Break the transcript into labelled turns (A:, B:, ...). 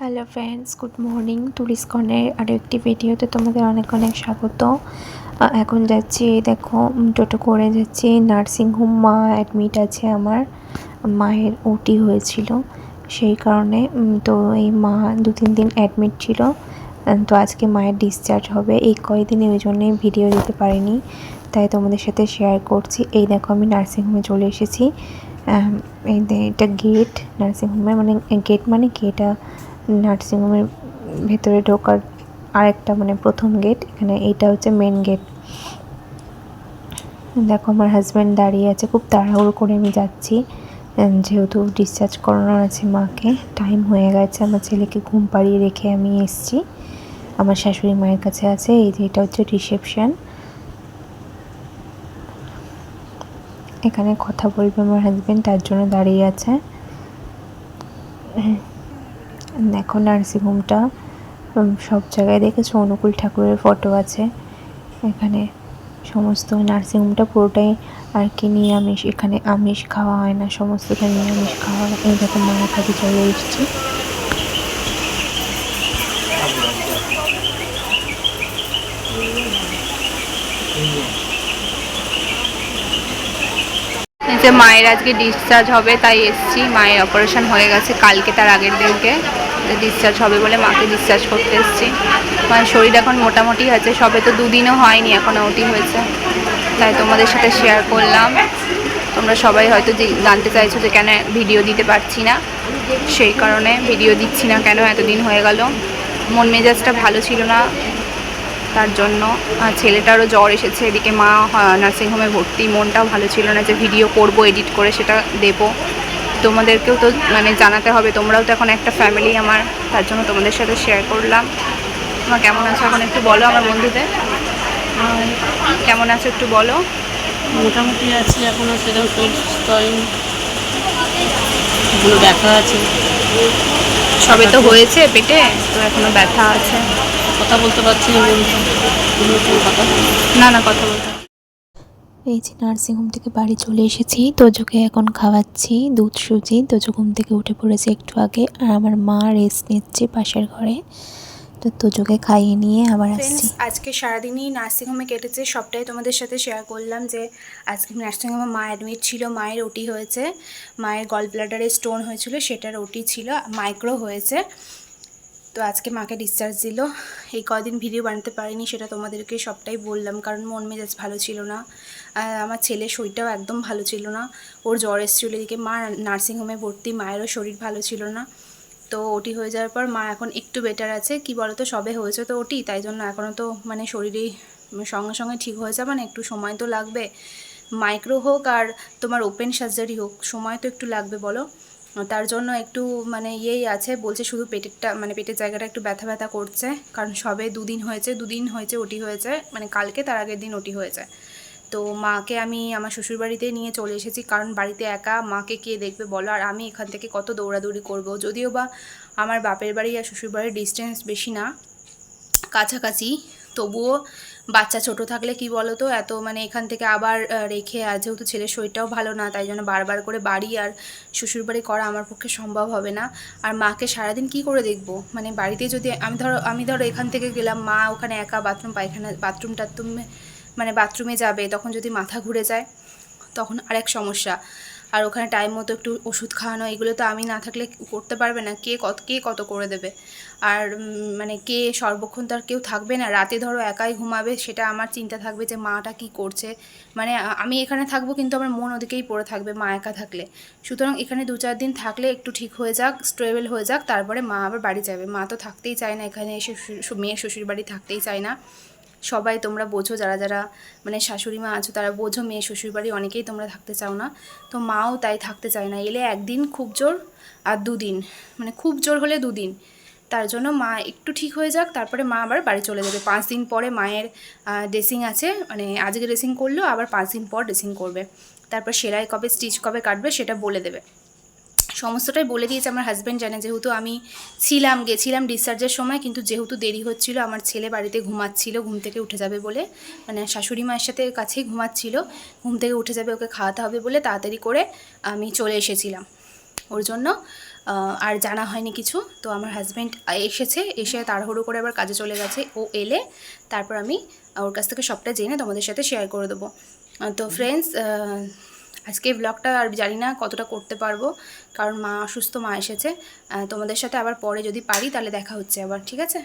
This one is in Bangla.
A: Hello friends, good morning. Tourist কর্নারের আরও একটি ভিডিওতে তোমাদের অনেক অনেক স্বাগত। এখন যাচ্ছি, দেখো টোটো করে যাচ্ছি নার্সিংহোম। মা অ্যাডমিট আছে, আমার মায়ের ওটি হয়েছিল, সেই কারণে তো এই মা 2-3 দিন অ্যাডমিট ছিল। তো আজকে মায়ের ডিসচার্জ হবে। এই কয়েকদিনে ওই জন্যই ভিডিও দিতে পারিনি, তাই তোমাদের সাথে শেয়ার করছি। এই দেখো আমি নার্সিংহোমে চলে এসেছি। এই এটা গেট নার্সিংহোমের, মানে গেট মানে কি, এটা নার্সিংহোমের ভেতরে ঢোকার আরেকটা মানে প্রথম গেট। এখানে এইটা হচ্ছে মেন গেট। দেখো আমার হাজব্যান্ড দাঁড়িয়ে আছে, খুব তাড়াহুড়ো করে আমি যাচ্ছি যেহেতু ডিসচার্জ করানোর আছে মাকে। টাইম হয়ে গেছে, আমার ছেলেকে ঘুম পাড়িয়ে রেখে আমি এসেছি। আমার শাশুড়ি মায়ের কাছে আছে। এই যে এটা হচ্ছে রিসেপশন, এখানে কথা বলবে আমার হাজব্যান্ড, তার জন্য দাঁড়িয়ে আছে। দেখো নার্সিংহোমটা সব জায়গায় দেখেছো অনুকূল ঠাকুরের ফটো আছে এখানে। সমস্ত নার্সিংহোমটা পুরোটাই আর কি নিরামিষ, এখানে আমিষ খাওয়া হয় না, সমস্তটা নিরামিষ খাওয়া হয়। এই দেখো মায়ের কাছে চলে এসেছি।
B: যে মায়ের আজকে ডিসচার্জ হবে তাই এসেছি। মায়ের অপারেশন হয়ে গেছে কালকে, তার আগের দিনকে ডিসচার্জ হবে বলে মাকে ডিসচার্জ করতে এসেছি। মায়ের শরীর এখন মোটামুটি আছে, সবে তো 2 দিনও হয়নি এখনও ওটি হয়েছে, তাই তোমাদের সাথে শেয়ার করলাম। তোমরা সবাই হয়তো জানতে চাইছো যে কেন ভিডিও দিতে পারছি না, সেই কারণে ভিডিও দিচ্ছি না। কেন এতদিন হয়ে গেল, মন মেজাজটা ভালো ছিল না, তার জন্য। ছেলেটারও জ্বর এসেছে, এদিকে মা নার্সিংহোমে ভর্তি, মনটাও ভালো ছিল না যে ভিডিও করব, এডিট করে সেটা দেব। তোমাদেরকেও তো মানে জানাতে হবে, তোমরাও তো এখন একটা ফ্যামিলি আমার, তার জন্য তোমাদের সাথে শেয়ার করলাম। তোমার কেমন আছো এখন একটু বলো, আমার বন্ধুদের কেমন আছো একটু বলো।
C: মোটামুটি আছি, এখনও সেরকম সুস্থ হয়নি, এখনো ব্যথা আছে।
B: সবে তো হয়েছে পেটে, তো এখনো ব্যথা আছে।
C: কথা বলতে পারছি না, কথা
B: না না, কথা বলতে।
A: এই যে নার্সিংহোম থেকে বাড়ি চলে এসেছি, তোজোকে এখন খাওয়াচ্ছি দুধ সুজি। তোজো ঘুম থেকে উঠে পড়েছে একটু আগে, আর আমার মা রেস্ট নিচ্ছে পাশের ঘরে। তো তোজোকে খাইয়ে নিয়ে আবার আসছি।
B: আজকে সারাদিনই নার্সিংহোমে কেটেছে, সবটাই তোমাদের সাথে শেয়ার করলাম। যে আজকে নার্সিংহোমে মা অ্যাডমিট ছিল, মায়ের ওটি হয়েছে, মায়ের গল ব্লাডারে স্টোন হয়েছিল, সেটার ওটি ছিল, মাইক্রো হয়েছে। তো আজকে মাকে ডিসচার্জ দিল। এই কদিন ভিডিও বানাতে পারিনি, সেটা তোমাদেরকে সবটাই বললাম, কারণ মন মেজাজ ভালো ছিল না। আর আমার ছেলের শরীরটাও একদম ভালো ছিল না, ওর জ্বর এসেছিল। এদিকে মা নার্সিংহোমে ভর্তি, মায়েরও শরীর ভালো ছিল না। তো ওটি হয়ে যাওয়ার পর মা এখন একটু বেটার আছে। কি বলো তো, সবে হয়েছে তো ওটি, তাই জন্য এখনও তো মানে শরীরেই সঙ্গে সঙ্গে ঠিক হয়ে যাবে না, একটু সময় তো লাগবে। মাইক্রো হোক আর তোমার ওপেন সার্জারি হোক, সময় তো একটু লাগবে বলো। তার জন্য একটু মানে ইয়েই আছে, বলছে শুধু পেটেরটা মানে পেটের জায়গাটা একটু ব্যথা ব্যথা করছে, কারণ সবে 2 দিন হয়েছে ওটি হয়েছে, মানে কালকে তার আগের দিন ওটি হয়েছে। তো মাকে আমি আমার শ্বশুরবাড়িতে নিয়ে চলে এসেছি, কারণ বাড়িতে একা মাকে কে দেখবে বলো। আর আমি এখান থেকে কত দৌড়াদৌড়ি করব, যদিও বা আমার বাপের বাড়ি আর শ্বশুরবাড়ির ডিস্টেন্স বেশি না, কাছাকাছি, তবুও বাচ্চা ছোট থাকলে কি বলো তো, এত মানে এখান থেকে আবার রেখে, আর যেহেতু ছেলের শরীরটাও ভালো না, তাই জন্য বারবার করে বাড়ি আর শ্বশুরবাড়ি করা আমার পক্ষে সম্ভব হবে না। আর মাকে সারাদিন কি করে দেখবো, মানে বাড়িতে যদি আমি ধরো এখান থেকে গেলাম, মা ওখানে একা বাথরুম পায়খানা বাথরুম টাথরুমে মানে বাথরুমে যাবে, তখন যদি মাথা ঘুরে যায় তখন আরেক সমস্যা। আর ওখানে টাইম মতো একটু ওষুধ খাওয়ানো, এগুলো তো আমি না থাকলে করতে পারবে না, কে কত করে দেবে। আর মানে কে সর্বক্ষণ তো আর কেউ থাকবে না, রাতে ধরো একাই ঘুমাবে, সেটা আমার চিন্তা থাকবে যে মাটা কি করছে। মানে আমি এখানে থাকবো কিন্তু আমার মন ওদিকেই পড়ে থাকবে মা একা থাকলে। সুতরাং এখানে 2-4 দিন থাকলে একটু ঠিক হয়ে যাক, স্টেবল হয়ে যাক, তারপরে মা আবার বাড়ি যাবে। মা তো থাকতেই চায় না এখানে এসে, মেয়ের শ্বশুর বাড়ি থাকতেই চায় না। সবাই তোমরা বোঝো, যারা যারা মানে শাশুড়ি মা আছো তারা বোঝো, মেয়ে শ্বশুরবাড়ি অনেকেই তোমরা থাকতে চাও না। তো মাও তাই থাকতে চায় না, এলে 1 দিন খুব জোর, আর 2 দিন মানে খুব জোর হলে 2 দিন। তার জন্য মা একটু ঠিক হয়ে যাক, তারপরে মা আবার বাড়ি চলে যাবে। 5 দিন পরে মায়ের ড্রেসিং আছে, মানে আজকে ড্রেসিং করলেও আবার 5 দিন পর ড্রেসিং করবে। তারপর সেলাই কবে স্টিচ কবে কাটবে সেটা বলে দেবে, সমস্তটাই বলে দিয়েছে। আমার হাজব্যান্ড জানে, যেহেতু আমি গেছিলাম ডিসচার্জের সময়, কিন্তু যেহেতু দেরি হচ্ছিল, আমার ছেলে বাড়িতে ঘুমাচ্ছিল, ঘুম থেকে উঠে যাবে বলে, মানে শাশুড়ি মায়ের সাথে কাছেই ঘুমাচ্ছিল, ঘুম থেকে উঠে যাবে, ওকে খাওয়াতে হবে বলে তাড়াতাড়ি করে আমি চলে এসেছিলাম। ওর জন্য আর জানা হয়নি কিছু। তো আমার হাজব্যান্ড এসে তাড়াহুড়ো করে আবার কাজে চলে গেছে। ও এলে তারপর আমি ওর কাছ থেকে সবটা জেনে তোমাদের সাথে শেয়ার করে দেবো। তো ফ্রেন্ডস, আজকে ব্লগটা আর জানি না কতটা করতে পারবো, কারণ মা অসুস্থ, মা এসেছে। তোমাদের সাথে আবার পরে যদি পারি তাহলে দেখা হচ্ছে আবার, ঠিক আছে?